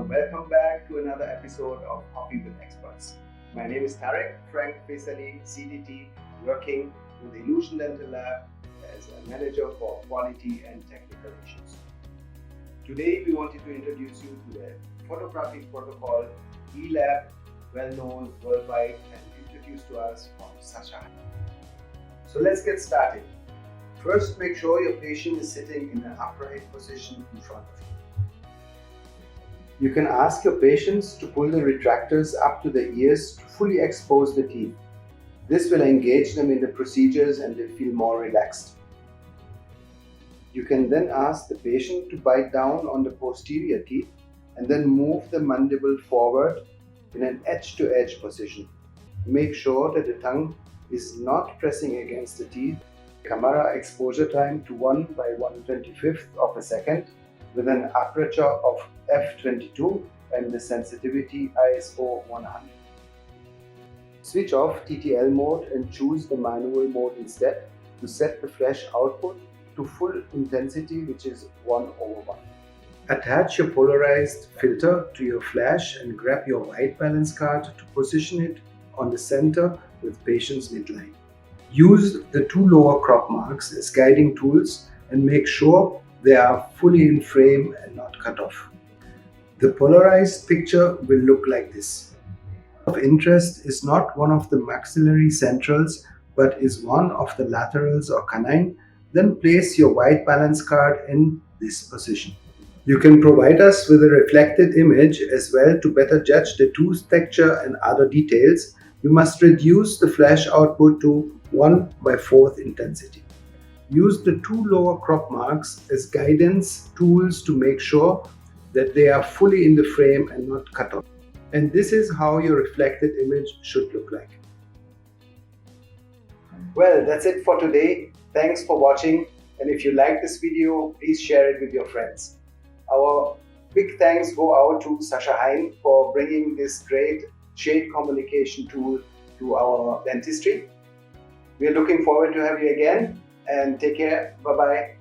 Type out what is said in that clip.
welcome back to another episode of Coffee with Experts. My name is Tarek Frank Feissali, CDT, working with the Illusion Dental Lab as a manager for quality and technical issues. Today we wanted to introduce you to the Photographic Protocol, eLAB, well known worldwide and introduced to us from Sasha. So let's get started. First, make sure your patient is sitting in an upright position in front of you. You can ask your patients to pull the retractors up to the ears to fully expose the teeth. This will engage them in the procedures and they feel more relaxed. You can then ask the patient to bite down on the posterior teeth and then move the mandible forward in an edge-to-edge position. Make sure that the tongue is not pressing against the teeth. Camera exposure time to 1 by 1/25th of a second with an aperture of f22 and the sensitivity ISO 100. Switch off TTL mode and choose the manual mode instead to set the flash output to full intensity, which is 1/1. Attach your polarized filter to your flash and grab your white balance card to position it on the center with patient's midline. Use the two lower crop marks as guiding tools and make sure they are fully in frame and not cut off. The polarized picture will look like this. Of interest is not one of the maxillary centrals but is one of the laterals or canine. Then place your white balance card in this position. You can provide us with a reflected image as well to better judge the tooth texture and other details. You must reduce the flash output to 1/4th intensity. Use the two lower crop marks as guidance tools to make sure that they are fully in the frame and not cut off. And this is how your reflected image should look like. Well, that's it for today. Thanks for watching. And if you like this video, please share it with your friends. Our big thanks go out to Sasha Hein for bringing this great shade communication tool to our dentistry. We are looking forward to have you again and take care. Bye-bye.